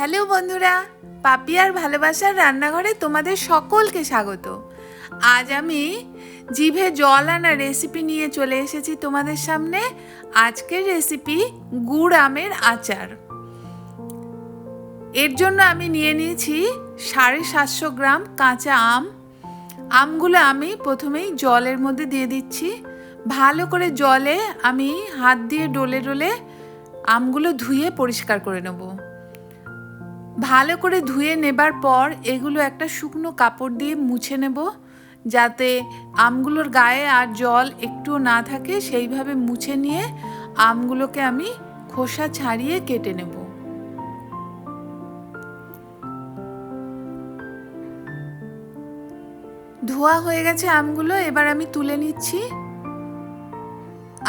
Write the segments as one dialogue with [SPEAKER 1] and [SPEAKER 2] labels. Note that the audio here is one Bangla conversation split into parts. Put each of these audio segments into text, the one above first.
[SPEAKER 1] হ্যালো বন্ধুরা, পাপিয়ার ভালোবাসার রান্নাঘরে তোমাদের সকলকে স্বাগত। আজ আমি জিভে জল আনা রেসিপি নিয়ে চলে এসেছি তোমাদের সামনে। আজকের রেসিপি গুড় আমের আচার। এর জন্য আমি নিয়ে নিয়েছি 750 গ্রাম কাঁচা আম। আমগুলো আমি প্রথমেই জলের মধ্যে দিয়ে দিচ্ছি। ভালো করে জলে আমি হাত দিয়ে ডলে ডলে আমগুলো ধুয়ে পরিষ্কার করে নেব। ভালো করে ধুয়ে নেবার পর এগুলো একটা শুকনো কাপড় দিয়ে মুছে নেব, যাতে আমগুলোর গায়ে আর জল একটুও না থাকে। সেইভাবে মুছে নিয়ে আমগুলোকে আমি খোসা ছাড়িয়ে কেটে নেব। ধোয়া হয়ে গেছে আমগুলো, এবার আমি তুলে নিচ্ছি।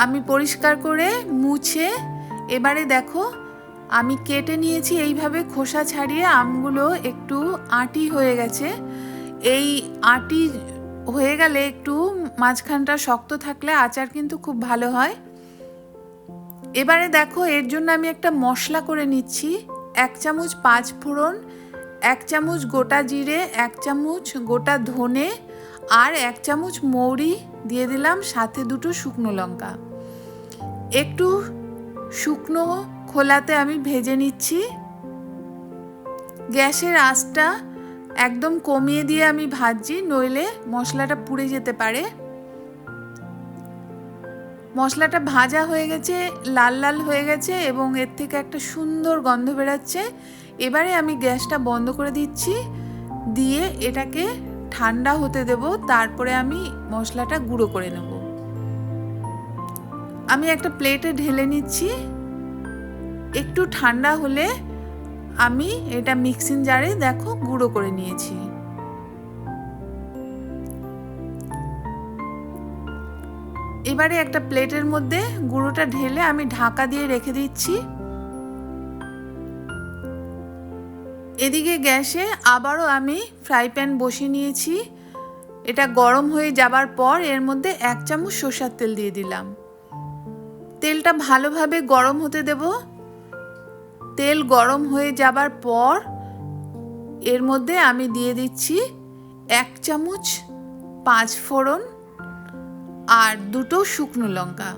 [SPEAKER 1] আমি পরিষ্কার করে মুছে এবারে দেখো আমি কেটে নিয়েছি এইভাবে খোসা ছাড়িয়ে। আমগুলো একটু আঁটি হয়ে গেছে। এই আঁটি হয়ে গেলে একটু মাঝখানটা শক্ত থাকলে আচার কিন্তু খুব ভালো হয়। এবারে দেখো এর জন্য আমি একটা মশলা করে নিচ্ছি। 1 চামচ 5 ফোড়ন, 1 চামচ গোটা জিরে, 1 চামচ গোটা ধনে আর 1 চামচ মৌরি দিয়ে দিলাম, সাথে 2টো শুকনো লঙ্কা। একটু শুকনো খোলাতে আমি ভেজে নিচ্ছি। গ্যাসের আঁচটা একদম কমিয়ে দিয়ে আমি ভাজছি, নইলে মশলাটা পুড়ে যেতে পারে। মশলাটা ভাজা হয়ে গেছে, লাল লাল হয়ে গেছে এবং এর থেকে একটা সুন্দর গন্ধ বেরাচ্ছে। এবারে আমি গ্যাসটা বন্ধ করে দিচ্ছি, দিয়ে এটাকে ঠান্ডা হতে দেব। তারপরে আমি মশলাটা গুঁড়ো করে নেব। আমি একটা প্লেটে ঢেলে নিচ্ছি। একটু ঠান্ডা হলে আমি এটা মিক্সিং জারে দেখো গুঁড়ো করে নিয়েছি। এবারে একটা প্লেটের মধ্যে গুঁড়োটা ঢেলে আমি ঢাকা দিয়ে রেখে দিচ্ছি। এদিকে গ্যাসে আবারও আমি ফ্রাই প্যান বসিয়ে নিয়েছি। এটা গরম হয়ে যাবার পর এর মধ্যে 1 চামচ সরষের তেল দিয়ে দিলাম। তেলটা ভালোভাবে গরম হতে দেব। তেল গরম হয়ে যাবার পর এর মধ্যে আমি দিয়ে দিচ্ছি 1 চামচ 5 ফোড়ন আর 2টো শুকনো লঙ্কা।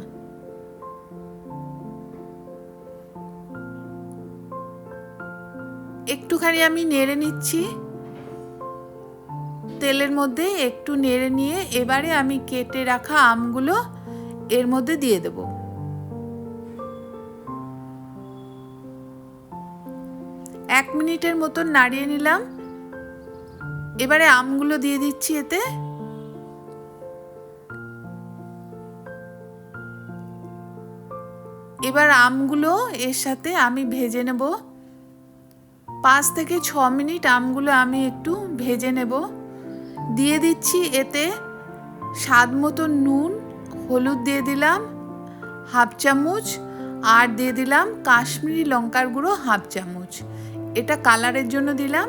[SPEAKER 1] একটুখানি আমি নেড়ে নিচ্ছি। তেলের মধ্যে একটু নেড়ে নিয়ে এবারে আমি কেটে রাখা আমগুলো এর মধ্যে দিয়ে দেব। এক মিনিটের মতন নাড়িয়ে নিলাম। এবারে আমগুলো দিয়ে দিচ্ছি এতে। এবার আমগুলো এর সাথে আমি ভেজে নেব। 5 থেকে 6 মিনিট আমগুলো আমি একটু ভেজে নেব। দিয়ে দিচ্ছি এতে স্বাদ মতো নুন, হলুদ দিয়ে দিলাম 1/2 চামচ আর দিয়ে দিলাম কাশ্মীরি লঙ্কার গুঁড়ো 1/2 চামচ। এটা কালারের জন্য দিলাম।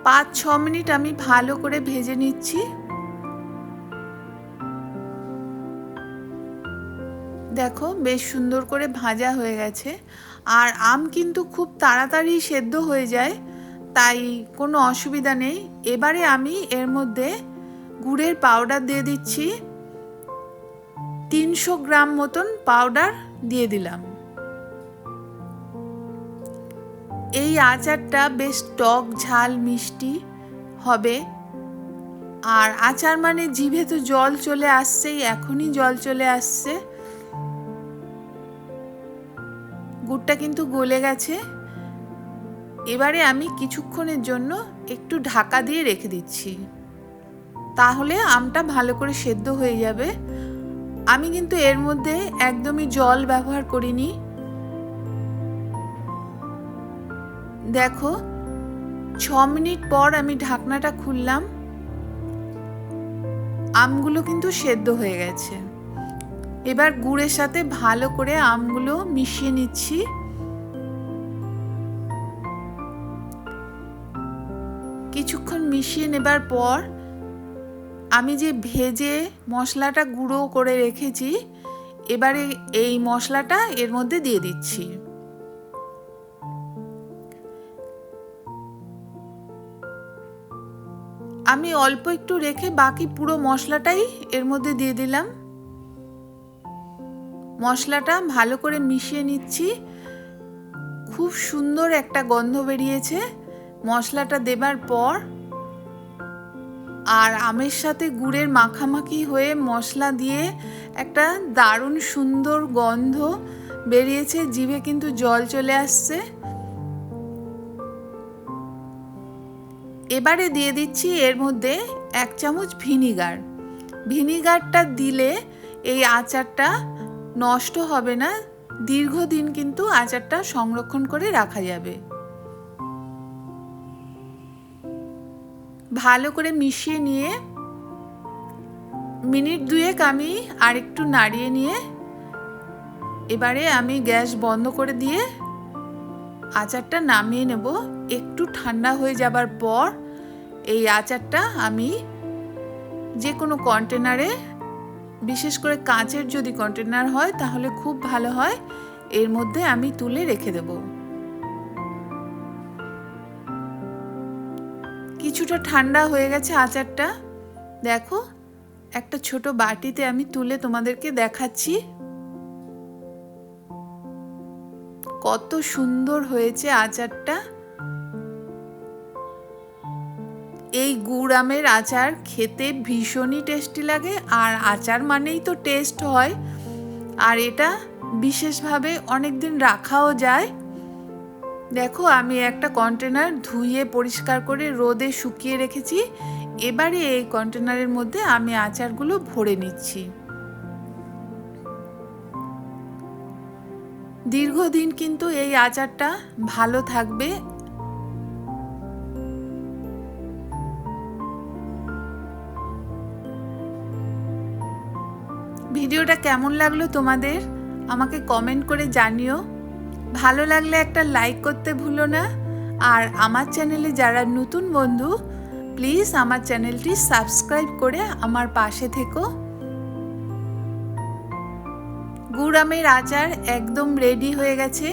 [SPEAKER 1] পাঁচ 6 মিনিট আমি ভালো করে ভেজে নিচ্ছি। দেখো বেশ সুন্দর করে ভাজা হয়ে গেছে। আর আম কিন্তু খুব তাড়াতাড়ি সেদ্ধ হয়ে যায়, তাই কোনো অসুবিধা নেই। এবারে আমি এর মধ্যে গুড়ের পাউডার দিয়ে দিচ্ছি। 300 গ্রাম মতন পাউডার দিয়ে দিলাম। এই আচারটা বেশ টক ঝাল মিষ্টি হবে। আর আচার মানে জিভে তো জল চলে আসছেই, এখনই জল চলে আসছে। গুড়টা কিন্তু গলে গেছে। এবারে আমি কিছুক্ষণের জন্য একটু ঢাকা দিয়ে রেখে দিচ্ছি, তাহলে আমটা ভালো করে সেদ্ধ হয়ে যাবে। আমি কিন্তু এর মধ্যে একদমই জল ব্যবহার করিনি। দেখো 6 মিনিট পর আমি ঢাকনাটা খুললাম। আমগুলো কিন্তু সেদ্ধ হয়ে গেছে। এবার গুড়ের সাথে ভালো করে আমগুলো মিশিয়ে নিচ্ছি। কিছুক্ষণ মিশিয়ে নেবার পর আমি যে ভেজে মশলাটা গুঁড়ো করে রেখেছি এবারে এই মশলাটা এর মধ্যে দিয়ে দিচ্ছি। আমি অল্প একটু রেখে বাকি পুরো মশলাটাই এর মধ্যে দিয়ে দিলাম। মশলাটা ভালো করে মিশিয়ে নিচ্ছি। খুব সুন্দর একটা গন্ধ বেরিয়েছে মশলাটা দেবার পর, আর আমের সাথে গুড়ের মাখামাখি হয়ে মশলা দিয়ে একটা দারুণ সুন্দর গন্ধ বেরিয়েছে, জিভে কিন্তু জল চলে আসছে। এবারে দিয়ে দিচ্ছি এর মধ্যে 1 চামচ ভিনিগার। ভিনিগারটা দিলে এই আচারটা নষ্ট হবে না, দীর্ঘদিন কিন্তু আচারটা সংরক্ষণ করে রাখা যাবে। ভালো করে মিশিয়ে নিয়ে মিনিট 2 আমি আরেকটু নাড়িয়ে নিয়ে এবারে আমি গ্যাস বন্ধ করে দিয়ে আচারটা নামিয়ে নেব। একটু ঠান্ডা হয়ে যাবার পর এই আচারটা আমি যে কোনো কন্টেনারে, বিশেষ করে কাঁচের যদি কন্টেনার হয় তাহলে খুব ভালো হয়, এর মধ্যে আমি তুলে রেখে দেব। কিছুটা ঠান্ডা হয়ে গেছে আচারটা। দেখো একটা ছোট বাটিতে আমি তুলে তোমাদেরকে দেখাচ্ছি কত সুন্দর হয়েছে আচারটা। এই গুড় আমের আচার খেতে ভীষণই টেস্টি লাগে, আর আচার মানেই তো টেস্ট হয়, আর এটা বিশেষভাবে অনেক দিন রাখাও যায়। দেখো আমি একটা কন্টেনার ধুয়ে পরিষ্কার করে রোদে শুকিয়ে রেখেছি। এবারে এই কন্টেনারের মধ্যে আমি আচারগুলো ভরে নিচ্ছি। দীর্ঘদিন কিন্তু এই আচারটা ভালো থাকবে। ভিডিওটা কেমন লাগলো তোমাদের আমাকে কমেন্ট করে জানিও। ভালো লাগলে একটা লাইক করতে ভুলো না, আর আমার চ্যানেলে যারা নতুন বন্ধু প্লিজ আমার চ্যানেলটি সাবস্ক্রাইব করে আমার পাশে থেকো। গুড় আমের আচার একদম রেডি হয়ে গেছে।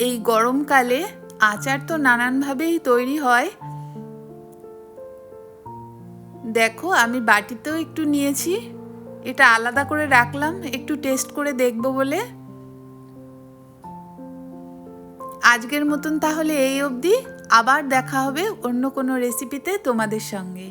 [SPEAKER 1] এই গরমকালে আচার তো নানানভাবেই তৈরি হয়। দেখো আমি বাটিতেও একটু নিয়েছি, এটা আলাদা করে রাখলাম একটু টেস্ট করে দেখবো বলে। আজকের মতন তাহলে এই অবধি, আবার দেখা হবে অন্য কোনো রেসিপিতে তোমাদের সঙ্গে।